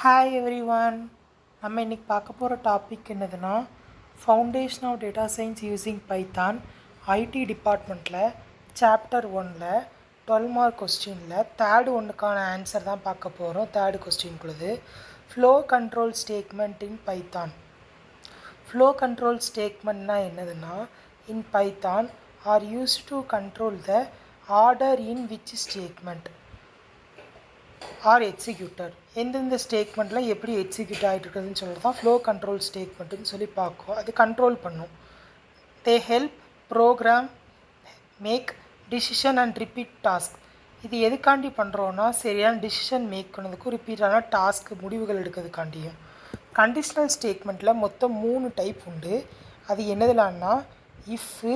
Hi everyone. நம்ம இன்றைக்கி பார்க்க போகிற டாபிக் என்னதுன்னா foundation of data science using Python IT டிபார்ட்மெண்ட்டில் சாப்டர் 1ல் 12 மார்க் கொஸ்டினில் தேர்டு ஒன்றுக்கான ஆன்சர் தான் பார்க்க போகிறோம். தேர்டு கொஸ்டின்குள்ளது flow control statement in Python. Flow control ஸ்டேட்மெண்ட்னா என்னதுன்னா in Python are used to control the order in which statement are executed. எந்தெந்த ஸ்டேட்மெண்ட்டில் எப்படி எக்ஸிக்யூட் ஆகிட்டு இருக்குதுன்னு சொல்கிறது தான் ஃப்ளோ கண்ட்ரோல் ஸ்டேட்மெண்ட்டுன்னு சொல்லி பார்க்கும். அது கண்ட்ரோல் பண்ணும். They help program make decision and repeat task. இது எதுக்காண்டி பண்ணுறோன்னா சரியான டிசிஷன் மேக் பண்ணதுக்கும் ரிப்பீட்டான டாஸ்க் முடிவுகள் எடுக்கிறதுக்காண்டியும். கண்டிஷ்னல் ஸ்டேட்மெண்ட்டில் மொத்தம் 3 டைப் உண்டு. அது என்னதுலான்னா if,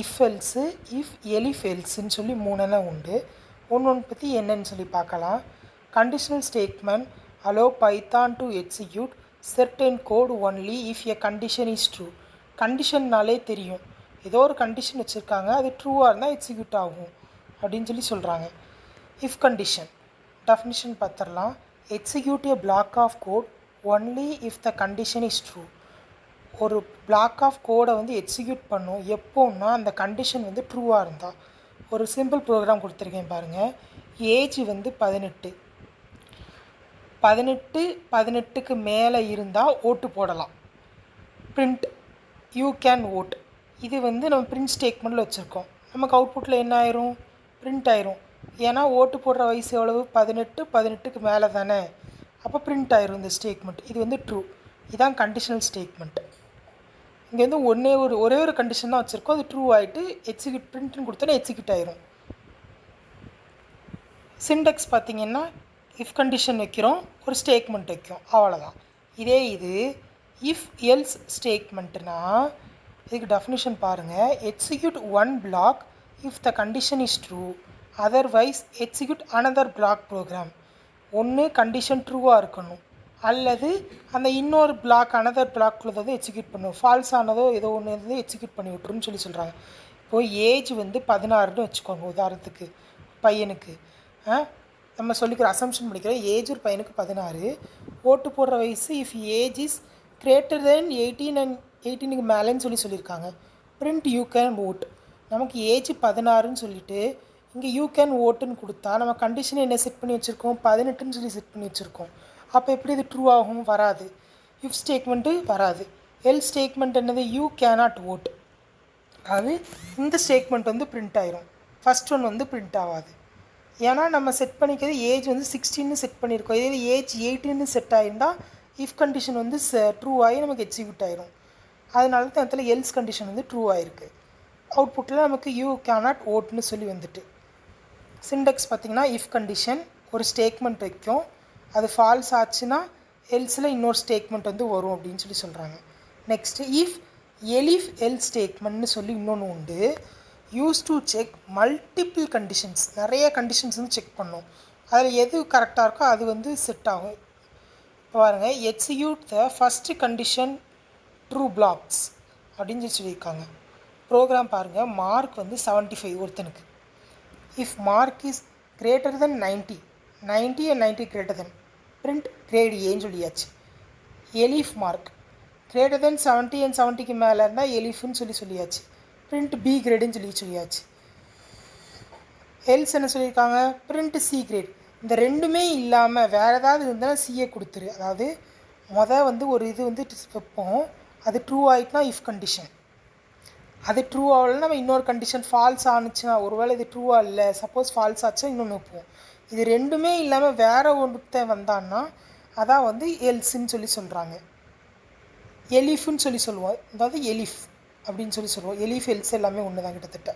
if else, if elif எல்ஸுன்னு சொல்லி 3 உண்டு. ஒன்று பற்றி என்னன்னு சொல்லி பார்க்கலாம். Conditional statement allow Python to execute certain code only if a condition is true. கண்டிஷன்னாலே தெரியும், ஏதோ ஒரு கண்டிஷன் வச்சுருக்காங்க, அது ட்ரூவாக இருந்தால் எக்ஸிக்யூட் ஆகும் அப்படின்னு சொல்கிறாங்க. இஃப் கண்டிஷன் டெஃபினிஷன் பார்த்துடலாம். Execute a block of code only if the condition is true. ஒரு பிளாக் ஆஃப் கோடை எக்ஸிக்யூட் பண்ணும் எப்போன்னா அந்த கண்டிஷன் ட்ரூவாக இருந்தால். ஒரு சிம்பிள் ப்ரோக்ராம் கொடுத்துருக்கேன் பாருங்கள். ஏஜ் 18, 18க்கு மேலே இருந்தால் ஓட்டு போடலாம். Print you can vote. இது நம்ம பிரிண்ட் ஸ்டேட்மெண்ட்டில் வச்சுருக்கோம். நமக்கு அவுட்புட்டில் என்ன ஆயிரும்? பிரிண்ட் ஆயிரும். ஏன்னா ஓட்டு போடுற வயசு எவ்வளவு? 18க்கு மேலே தானே. அப்போ பிரிண்ட் ஆயிரும் இந்த ஸ்டேட்மெண்ட். இது ட்ரூ. இதுதான் கண்டிஷனல் ஸ்டேட்மெண்ட். இங்கே ஒரே ஒரு கண்டிஷன் தான் வச்சுருக்கோம். அது ட்ரூ ஆகிட்டு எக்ஸிக்யூட் பிரிண்ட்னு கொடுத்தோன்னா எக்ஸிக்யூட் ஆயிரும். சிண்டெக்ஸ் பார்த்திங்கன்னா இஃப் கண்டிஷன் வைக்கிறோம், ஒரு ஸ்டேட்மெண்ட் வைக்கும், அவ்வளோதான். இது இஃப் எல்ஸ் ஸ்டேட்மெண்ட்னா இதுக்கு டெஃபினிஷன் பாருங்கள். Execute one block if the condition is true, otherwise execute another block program. ஒன்று கண்டிஷன் ட்ரூவாக இருக்கணும், அல்லது அந்த இன்னொரு பிளாக் அனதர் பிளாக்குள்ளதை எக்ஸிக்யூட் பண்ணும். ஃபால்ஸ் ஆனதோ ஏதோ ஒன்று எக்ஸிக்யூட் பண்ணி விட்டுருன்னு சொல்கிறாங்க. இப்போது ஏஜ் 16ன்னு வச்சுக்கோங்க. உதாரணத்துக்கு பையனுக்கு நம்ம சொல்லிக்கிற அசம்ஷன் பண்ணிக்கிறோம். ஏஜ் ஒரு பையனுக்கு 16, ஓட்டு போடுற வயசு if age is greater than 18 and 18க்கு மேலேன்னு சொல்லியிருக்காங்க. Print you can vote. நமக்கு ஏஜ் 16ன்னு சொல்லிவிட்டு இங்கே யூ கேன் ஓட்டுன்னு கொடுத்தா நம்ம கண்டிஷனை என்ன செட் பண்ணி வச்சுருக்கோம்? 18ன்னு சொல்லி செட் பண்ணி வச்சுருக்கோம். அப்போ எப்படி இது ட்ரூ ஆகும்? வராது. இஃப் ஸ்டேட்மெண்ட்டு வராது. எல் ஸ்டேட்மெண்ட் என்னது? You cannot vote. அது இந்த ஸ்டேட்மெண்ட் பிரிண்ட் ஆயிரும். ஃபஸ்ட் ஒன் பிரிண்ட் ஆகாது. ஏன்னா நம்ம செட் பண்ணிக்கிறது ஏஜ் 16ன்னு செட் பண்ணியிருக்கோம். இதே ஏஜ் 18ன்னு செட் ஆகிருந்தால் இஃப் கண்டிஷன் ட்ரூ ஆகி நமக்கு எக்ஸிக்யூட் ஆயிரும். அதனால தான் இடத்துல எல்ஸ் கண்டிஷன் ட்ரூ ஆகிருக்கு. அவுட்புட்டில் நமக்கு யூ கேனாட் ஓட்னு சொல்லி சிண்டெக்ஸ் பார்த்திங்கன்னா இஃப் கண்டிஷன் ஒரு ஸ்டேட்மெண்ட் வைக்கும், அது ஃபால்ஸ் ஆச்சுன்னா எல்ஸில் இன்னொரு ஸ்டேட்மெண்ட் வரும் அப்படின்னு சொல்கிறாங்க. நெக்ஸ்ட்டு இஃப் எலிஃப் எல் ஸ்டேட்மெண்ட்னு சொல்லி இன்னொன்று உண்டு. Use to check multiple conditions. நிறைய கண்டிஷன்ஸ் செக் பண்ணோம். அதில் எது கரெக்டாக இருக்கோ அது செட் ஆகும். இப்போ பாருங்கள், execute the first condition true blocks அப்படின்னு சொல்லியிருக்காங்க. ப்ரோக்ராம் பாருங்கள். மார்க் 75 ஒருத்தனுக்கு. If mark is greater than 90 and 90 greater than, print great ஏன்னு சொல்லியாச்சு. Elif mark greater than 70 and 70க்கு மேலே இருந்தால் எலிஃப்னு சொல்லியாச்சு. பிரிண்ட் பி கிரேடுன்னு சொல்லியாச்சு. எல்ஸ் என்ன சொல்லியிருக்காங்க? Print C great. இந்த ரெண்டுமே இல்லாமல் வேறு ஏதாவது இருந்தால் சிஏ கொடுத்துரு. அதாவது ஒரு இது வைப்போம், அது ட்ரூ ஆகிட்டுனா இஃப் கண்டிஷன், அது ட்ரூ ஆகலைன்னா நம்ம இன்னொரு கண்டிஷன் ஃபால்ஸ் ஆணுச்சுன்னா, ஒருவேளை இது ட்ரூவாக இல்லை, சப்போஸ் ஃபால்ஸ் ஆச்சுன்னா இன்னொன்று வைப்போம். இது ரெண்டுமே இல்லாமல் வேறு ஒருத்தன் வந்தான்னா அதான் எல்ஸுன்னு சொல்கிறாங்க. எலிஃப்னு சொல்லுவோம். அதாவது எலிஃப் அப்படின்னு சொல்லுவோம். எலிஃப் எல்ஸ் எல்லாமே ஒன்று தான் கிட்டத்தட்ட.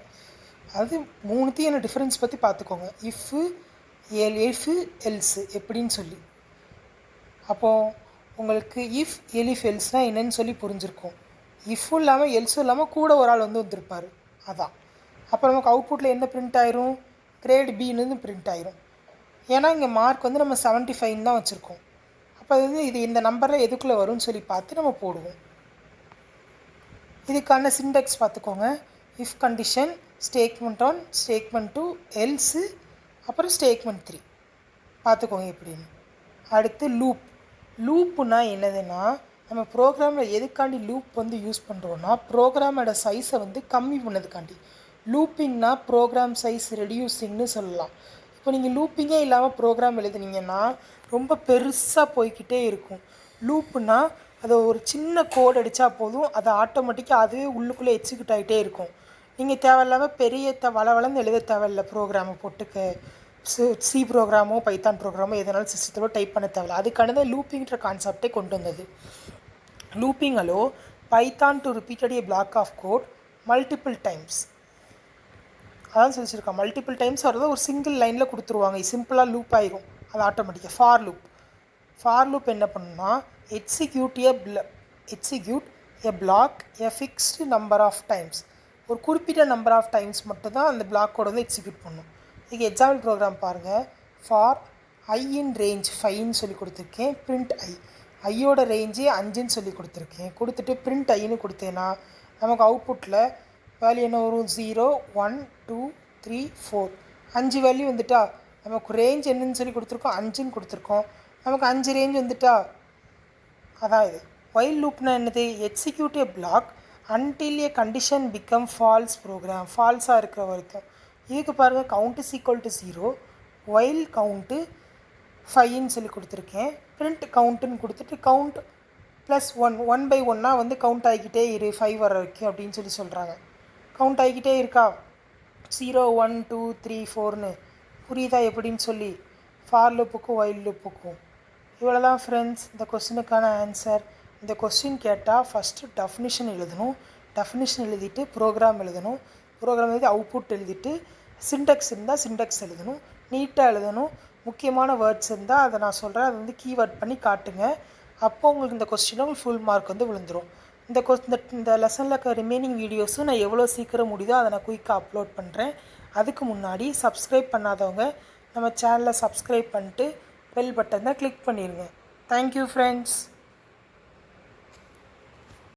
அது 3த்தையும் என்ன டிஃப்ரென்ஸ் பற்றி பார்த்துக்கோங்க. இஃப்பு எலிஃபு எல்ஸு எப்படின்னு சொல்லி. அப்போது உங்களுக்கு இஃப் எலிஃப் எல்ஸ்னால் என்னன்னு சொல்லி புரிஞ்சிருக்கும். இஃப்பும் இல்லாமல் எல்ஸும் இல்லாமல் கூட ஒரு ஆள் வந்திருப்பார். அதான். அப்போ நமக்கு அவுட்புட்டில் என்ன பிரிண்ட் ஆயிரும்? கிரேட் பின்னு பிரிண்ட் ஆயிரும். ஏன்னா இங்கே மார்க் நம்ம 75 தான் வச்சுருக்கோம். அப்போ இது இந்த நம்பரில் எதுக்குள்ளே வரும்னு சொல்லி பார்த்து நம்ம போடுவோம். இதுக்கான சிண்டெக்ஸ் பார்த்துக்கோங்க. If condition statement 1, statement 2, else, அப்புறம் ஸ்டேட்மெண்ட் 3 பார்த்துக்கோங்க எப்படின்னு. அடுத்து லூப். லூப்புனா என்னதுன்னா, நம்ம ப்ரோக்ராமில் எதுக்காண்டி லூப் வந்து யூஸ் பண்ணுறோன்னா, ப்ரோக்ராமோட சைஸை வந்து கம்மி பண்ணதுக்காண்டி. லூப்பிங்னா ப்ரோக்ராம் சைஸ் ரெடியூசிங்னு சொல்லலாம். இப்போ நீங்கள் லூப்பிங்கே இல்லாமல் ப்ரோக்ராம் எழுதுனீங்கன்னா ரொம்ப பெருசாக போய்க்கிட்டே இருக்கும். லூப்புனா அதை ஒரு சின்ன கோட் அடித்தா போதும், அது ஆட்டோமேட்டிக்காக அதுவே உள்ளுக்குள்ளே எக்ஸிக்யூட் ஆகிட்டே இருக்கும். நீங்கள் தேவையில்லாமல் பெரிய வளவளன்னு எழுத தேவையில்ல ப்ரோக்ராமை போட்டுக்க. சி ப்ரோக்ராமோ பைத்தான் ப்ரோக்ராமோ எதனாலும் சிஸ்டத்தில் டைப் பண்ண தேவையில்ல. அதுக்கான தான் லூப்பிங்கிற கான்செப்டே கொண்டு வந்தது. Looping allow Python to repeated a block of code multiple times. அதான் சொல்லிச்சிருக்கேன், மல்டிபிள் டைம்ஸ் வரதை ஒரு சிங்கிள் லைனில் கொடுத்துருவாங்க. சிம்பிளாக லூப் ஆயிரும் அது ஆட்டோமேட்டிக்காக. ஃபார் லூப் என்ன பண்ணுன்னா, execute a block a fixed number of times. ஒரு குறிப்பிட்ட நம்பர் ஆஃப் டைம்ஸ் மட்டும்தான் அந்த பிளாக்கோட வந்து எக்ஸிக்யூட் பண்ணும். இதுக்கு எக்ஸாம்பிள் ப்ரோக்ராம் பாருங்கள். ஃபார் ஐ இன் ரேஞ்ச் 5ன்னு சொல்லி கொடுத்துருக்கேன். பிரிண்ட் ஐயோட ரேஞ்சே 5ன்னு சொல்லி கொடுத்துருக்கேன். கொடுத்துட்டு பிரிண்ட் ஐன்னு கொடுத்தேன்னா நமக்கு அவுட்புட்டில் வேல்யூ என்ன வரும்? 0 1 2 3 4 5 வேல்யூ வந்துட்டா. நமக்கு ரேஞ்ச் என்னன்னு சொல்லி கொடுத்துருக்கோம், 5ன்னு கொடுத்துருக்கோம். நமக்கு 5 ரேஞ்ச் வந்துட்டா. அதான் இது. ஒயில் லூப்னா என்னது? Execute a block until a condition become false program. ஃபால்ஸாக இருக்கிற வரைக்கும். இதுக்கு பாருங்கள், count is equal to 0, while count 5ன்னு சொல்லி கொடுத்துருக்கேன். பிரிண்ட் கவுண்ட்டுன்னு கொடுத்துட்டு கவுண்ட் ப்ளஸ் 1 பை 1 வந்து கவுண்ட் ஆகிக்கிட்டே இரு 5 வர வரைக்கும் அப்படின்னு சொல்லி சொல்கிறாங்க. கவுண்ட் ஆகிக்கிட்டே இருக்கா, 0 1 2 3 4ன்னு. புரியுதா எப்படின்னு சொல்லி? ஃபார் லூப்புக்கும் ஒயில் லூப்புக்கும். இவ்வளோ தான் ஃப்ரெண்ட்ஸ் இந்த கொஸ்டினுக்கான ஆன்சர். இந்த கொஸ்டின் கேட்டால் ஃபஸ்ட்டு டெஃபினிஷன் எழுதணும். டெஃபினிஷன் எழுதிட்டு ப்ரோக்ராம் எழுதணும். ப்ரோக்ராம் எழுதி அவுட்புட் எழுதிட்டு சின்டெக்ஸ் இருந்தால் சின்டெக்ஸ் எழுதணும். நீட்டாக எழுதணும். முக்கியமான வேர்ட்ஸ் இருந்தால் அதை நான் சொல்கிறேன், அதை வந்து கீவேர்ட் பண்ணி காட்டுங்க. அப்போ உங்களுக்கு இந்த கொஸ்டினில் உங்களுக்கு ஃபுல் மார்க் வந்து விழுந்துடும். இந்த லெசனில் இருக்க ரிமைனிங் வீடியோஸும் நான் எவ்வளோ சீக்கிரம் முடியுதோ அதை நான் குயிக்காக அப்லோட் பண்ணுறேன். அதுக்கு முன்னாடி சப்ஸ்கிரைப் பண்ணாதவங்க நம்ம சேனலை சப்ஸ்கிரைப் பண்ணிட்டு பெல் பட்டன் தான் கிளிக் பண்ணிடுங்க. Thank you friends.